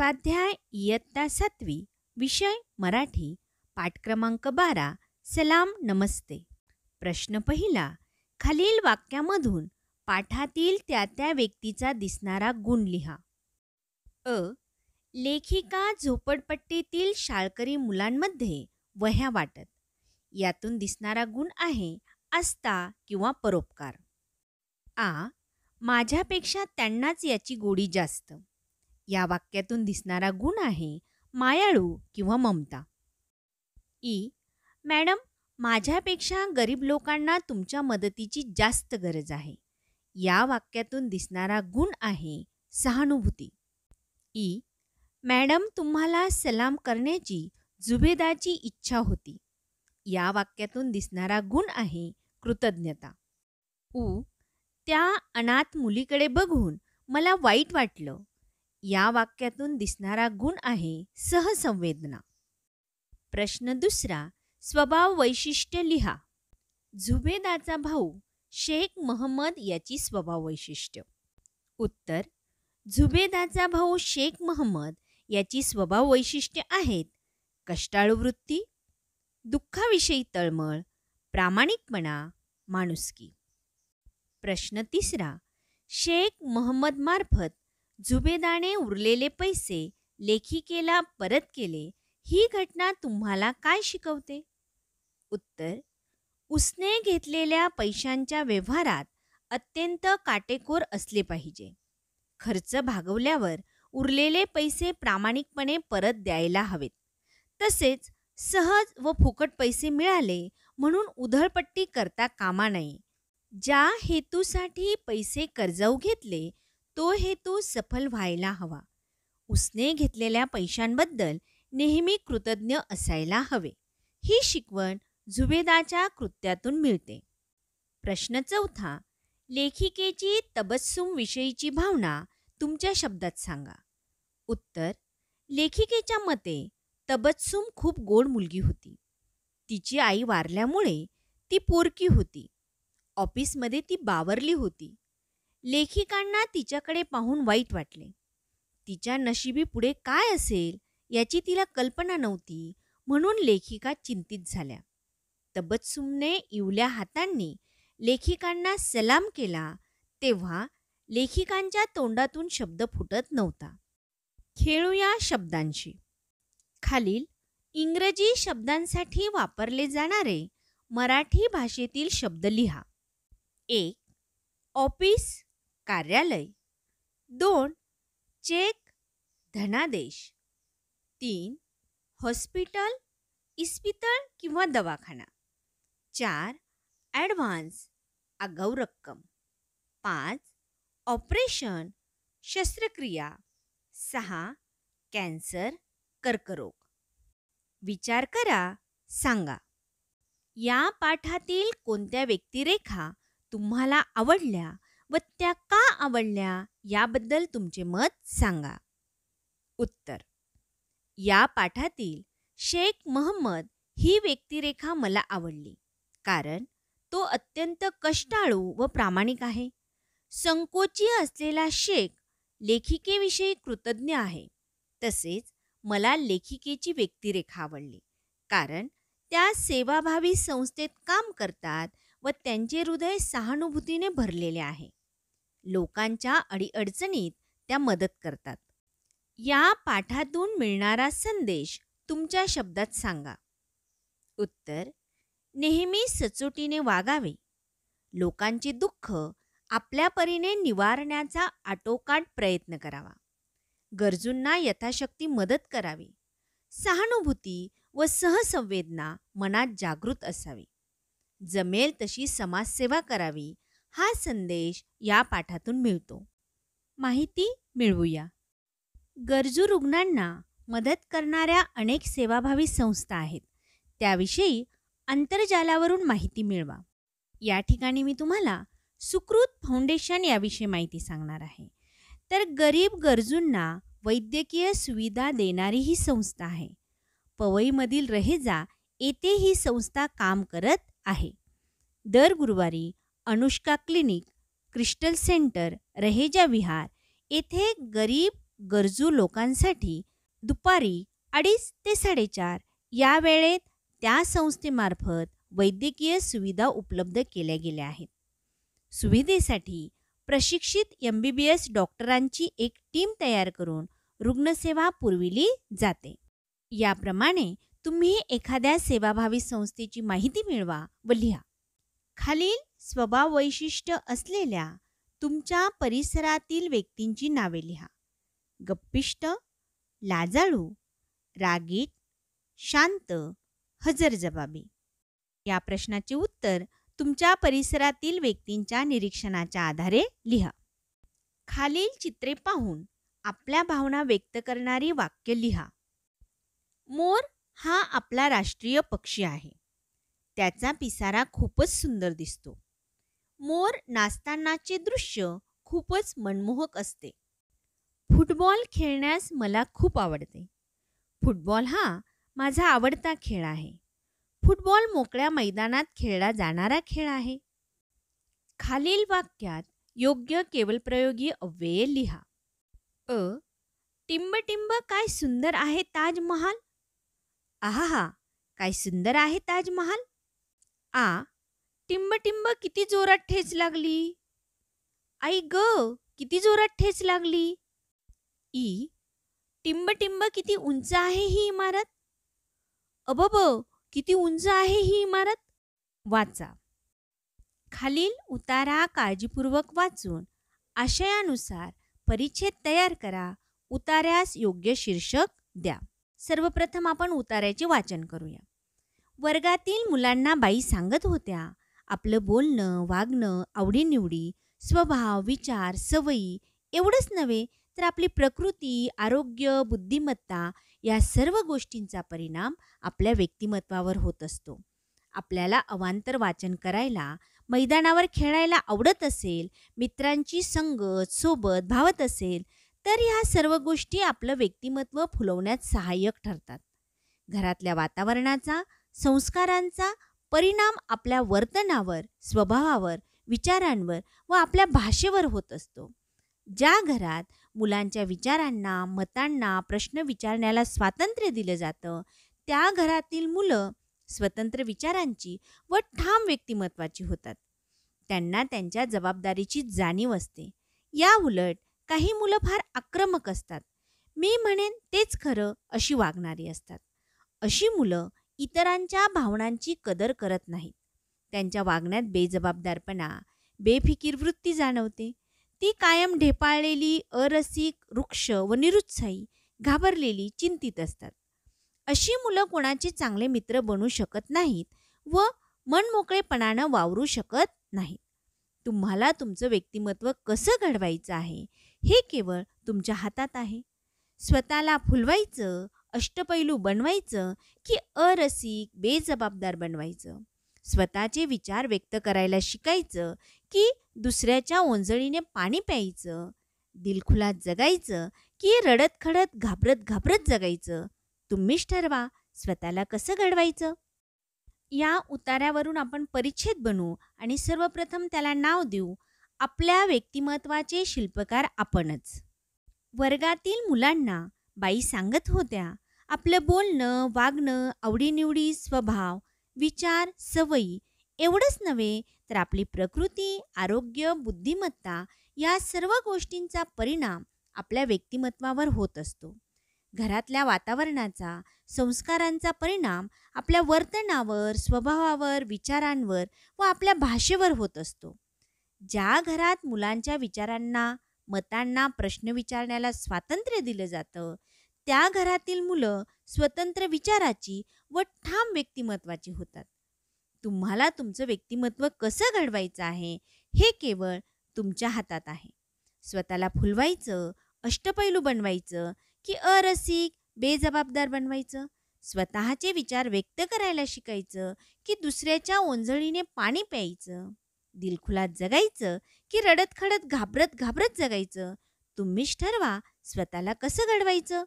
स्वाध्याय इयत्ता 7वी, विषय मराठी, पाठ क्रमांक 12. सलाम नमस्ते. प्रश्न पहिला. खालील वाक्यामधून पाठातील त्या त्या व्यक्तीचा दिसणारा गुण लिहा. अ. लेखिका झोपडपट्टीतील शाळकरी मुलांमध्ये वह्या वाटत. यातून दिसणारा गुण आहे आस्था किंवा परोपकार. आ. माझ्यापेक्षा त्यांनाच याची गोडी जास्त. या वाक्यातून दिसणारा गुण आहे मायाळू किंवा ममता. ई. मॅडम, माझ्यापेक्षा गरीब लोकांना तुमच्या मदतीची जास्त गरज आहे. या वाक्यातून दिसणारा गुण आहे सहानुभूती. ई. मॅडम, तुम्हाला सलाम करण्याची जुबेदाची इच्छा होती. या वाक्यातून दिसणारा गुण आहे कृतज्ञता. उ. त्या अनाथ मुलीकडे बघून मला वाईट वाटलं. या वाक्यातून दिसणारा गुण आहे सहसंवेदना. प्रश्न दुसरा. स्वभाव वैशिष्ट्य लिहा. झुबेदाचा भाऊ शेख महम्मद याची स्वभाव वैशिष्ट्य. उत्तर. झुबेदाचा भाऊ शेख महम्मद याची स्वभाव वैशिष्ट्ये आहेत कष्टाळू वृत्ती, दुःखाविषयी तळमळ, प्रामाणिकपणा, माणुसकी. प्रश्न तिसरा. शेख महम्मदमार्फत झुबेदाने उरलेले पैसे लेखिकेला परत केले. ही घटना तुम्हाला काय शिकवते? उत्तर. उसने घेतलेल्या पैशांच्या व्यवहारात अत्यंत काटेकोर असले पाहिजे. खर्च भागवल्यावर उरलेले पैसे प्रामाणिकपणे परत द्यायला हवेत. तसेच सहज व फुकट पैसे मिळाले म्हणून उधळपट्टी करता कामा नये. ज्या हेतूसाठी पैसे कर्जाऊ घेतले तो हेतू सफल व्हायला हवा. उसने घेतलेल्या पैशांबद्दल नेहमी कृतज्ञ असायला हवे. ही शिकवण झुबेदाच्या कृत्यातून मिळते. प्रश्न चौथा. लेखिकेची तबस्सुम विषयीची भावना तुमच्या शब्दात सांगा. उत्तर. लेखिकेच्या मते तबस्सुम खूप गोड मुलगी होती. तिची आई वारल्यामुळे ती पोरकी होती. ऑफिसमध्ये ती बावरली होती. लेखिकांना तिच्याकडे पाहून वाईट वाटले. तिच्या नशिबी पुढे काय असेल याची तिला कल्पना नव्हती म्हणून लेखिका चिंतित झाल्या. तबस्सुमने इवल्या हातांनी लेखिकांना सलाम केला तेव्हा लेखिकांच्या तोंडातून शब्द फुटत नव्हता. खेळूया शब्दांशी. खालील इंग्रजी शब्दांसाठी वापरले जाणारे मराठी भाषेतील शब्द लिहा. 1. ऑफिस कार्यालय. 2. चेक धनादेश. 3. हॉस्पिटल इस्पितळ किंवा दवाखाना. 4. ॲडव्हान्स आगाऊ रक्कम. 5. ऑपरेशन शस्त्रक्रिया. 6. कॅन्सर कर्करोग. विचार करा, सांगा. या पाठातील कोणत्या व्यक्तिरेखा तुम्हाला आवडल्या व त्या का आवडल्या याबद्दल तुमचे मत सांगा. उत्तर. या पाठातील शेख महम्मद ही व्यक्तिरेखा मला आवडली कारण तो अत्यंत कष्टाळू व प्रामाणिक आहे. संकोची असलेला शेख लेखिकेविषयी कृतज्ञ आहे. तसेच मला लेखिकेची व्यक्तिरेखा आवडली कारण त्या सेवाभावी संस्थेत काम करतात व त्यांचे हृदय सहानुभूतीने भरलेले आहे. लोकांच्या अडीअडचणीत त्या मदत करतात. या पाठातून मिळणारा संदेश तुमच्या शब्दात सांगा. उत्तर. नेहमी सचोटीने वागावे. लोकांचे दुःख आपल्या परीने निवारण्याचा आटोकाट प्रयत्न करावा. गरजूंना यथाशक्ती मदत करावी. सहानुभूती व सहसंवेदना मनात जागृत असावी. जमेल तशी समाजसेवा करावी हा संदेश या पाठातून मिळतो. माहिती मिळवूया. गरजू रुग्णांना मदत करणाऱ्या अनेक सेवाभावी संस्था आहेत. त्याविषयी आंतरजालावरून माहिती मिळवा. या ठिकाणी मी तुम्हाला सुकृत फाउंडेशन याविषयी माहिती सांगणार आहे. तर गरीब गरजूंना वैद्यकीय सुविधा देणारी ही संस्था आहे. पवईमधील रहेजा येथे ही संस्था काम करत आहे. दर गुरुवारी Anushka clinic, crystal centre, Raheja Vihar येथे गरीब गरजू लोकांसाठी दुपारी 2:30 ते 4:30 या वेळेत त्या संस्थेमार्फत वैद्यकीय सुविधा उपलब्ध केल्या गेल्या आहेत. सुविधेसाठी प्रशिक्षित MBBS डॉक्टरांची एक टीम तयार करून रुग्णसेवा पुरविली जाते. याप्रमाणे तुम्ही एखाद्या सेवाभावी संस्थेची माहिती मिळवा व लिहा. खालील स्वभाव वैशिष्ट्य असलेल्या तुमच्या परिसरातील व्यक्तींची नावे लिहा. गप्पिष्ट, लाजाळू, रागीट, शांत, हजरजबाबी. या प्रश्नाचे उत्तर तुमच्या परिसरातील व्यक्तींच्या निरीक्षणाच्या आधारे लिहा. खालील चित्रे पाहून आपल्या भावना व्यक्त करणारी वाक्य लिहा. मोर हा आपला राष्ट्रीय पक्षी आहे. त्याचा पिसारा खूपच सुंदर दिसतो. मोर नाचतानाचे दृश्य खूपच मनमोहक असते. फुटबॉल खेळण्यास मला खूप आवडते. फुटबॉल हा माझा आवडता खेळ आहे. फुटबॉल मोकळ्या मैदानात खेळला जाणारा खेळ आहे. खालील वाक्यात योग्य केवलप्रयोगी अव्यये लिहा. अ. टिंब टिंब काय सुंदर आहे ताजमहाल. आहा, काय सुंदर आहे ताजमहाल. आ. टिंब टिंब किती जोरात ठेच लागली. आई ग, किती जोरात ठेच लागली. ई. टिंब टिंब किती उंच आहे ही इमारत. अबब, किती उंच आहे ही इमारत. वाचा. खालील उतारा काळजीपूर्वक वाचून आशयानुसार परिच्छेद तयार करा. उतार्यास योग्य शीर्षक द्या. सर्वप्रथम आपण उतार्याचे वाचन करूया. वर्गातील मुलांना बाई सांगत होत्या, आपलं बोलणं, वागणं, आवडीनिवडी, स्वभाव, विचार, सवयी एवढंच नव्हे तर आपली प्रकृती, आरोग्य, बुद्धिमत्ता या सर्व गोष्टींचा परिणाम आपल्या व्यक्तिमत्वावर होत असतो. आपल्याला अवांतर वाचन करायला, मैदानावर खेळायला आवडत असेल, मित्रांची संगत सोबत भावत असेल तर ह्या सर्व गोष्टी आपलं व्यक्तिमत्व फुलवण्यात सहाय्यक ठरतात. घरातल्या वातावरणाचा, संस्कारांचा परिणाम आपल्या वर्तनावर, स्वभावावर, विचारांवर व आपल्या भाषेवर होत असतो. ज्या घरात मुलांच्या विचारांना, मतांना प्रश्न विचारण्याला स्वातंत्र्य दिलं जातं, त्या घरातील मुलं स्वतंत्र विचारांची व ठाम व्यक्तिमत्वाची होतात. त्यांना त्यांच्या जबाबदारीची जाणीव असते. या उलट काही मुलं फार आक्रमक असतात. मी म्हणेन तेच खरं अशी वागणारी असतात. अशी मुलं इतरांच्या भावनांची कदर करत नाहीत. त्यांच्या वागण्यात बेजबाबदारपणा, बेफिकीर वृत्ती जाणवते. ती कायम ढेपाळलेली, अरसिक, रुक्ष व निरुत्साही, घाबरलेली, चिंतित असतात. अशी मुलं कोणाचे चांगले मित्र बनू शकत नाहीत व मनमोकळेपणानं वावरू शकत नाहीत. तुम्हाला तुमचं व्यक्तिमत्व कसं घडवायचं आहे हे केवळ तुमच्या हातात आहे. स्वतःला फुलवायचं, अष्टपैलू बनवायचं की अरसिक, बेजबाबदार बनवायचं. स्वतःचे विचार व्यक्त करायला शिकायचं की दुसऱ्याच्या ओंजळीने पाणी प्यायचं. दिलखुलास जगायचं की रडत खडत घाबरत जगायचं. तुम्हीच ठरवा स्वतःला कसं घडवायचं. या उतार्यावरून आपण परिच्छेद बनवू आणि सर्वप्रथम त्याला नाव देऊ. आपल्या व्यक्तिमत्वाचे शिल्पकार आपणच. वर्गातील मुलांना बाई सांगत होत्या, आपलं बोलणं, वागणं, आवडीनिवडी, स्वभाव, विचार, सवयी एवढंच नव्हे तर आपली प्रकृती, आरोग्य, बुद्धिमत्ता या सर्व गोष्टींचा परिणाम आपल्या व्यक्तिमत्वावर होत असतो. घरातल्या वातावरणाचा, संस्कारांचा परिणाम आपल्या वर्तनावर, स्वभावावर, विचारांवर व आपल्या भाषेवर होत असतो. ज्या घरात मुलांच्या विचारांना, मतांना प्रश्न विचारण्याला स्वातंत्र्य दिलं जातं, त्या घरातील मुलं स्वतंत्र विचाराची व ठाम व्यक्तिमत्वाची होतात. तुम्हाला तुमचं व्यक्तिमत्व कसं घडवायचं आहे हे केवळ तुमच्या हातात आहे. स्वतःला फुलवायचं, अष्टपैलू बनवायचं की अरसिक, बेजबाबदार बनवायचं. स्वतःचे विचार व्यक्त करायला शिकायचं की दुसऱ्याच्या ओंजळीने पाणी प्यायचं. दिलखुलास जगायचं की रडत खडत घाबरत जगायचं. तुम्हीच ठरवा स्वतःला कसं घडवायचं.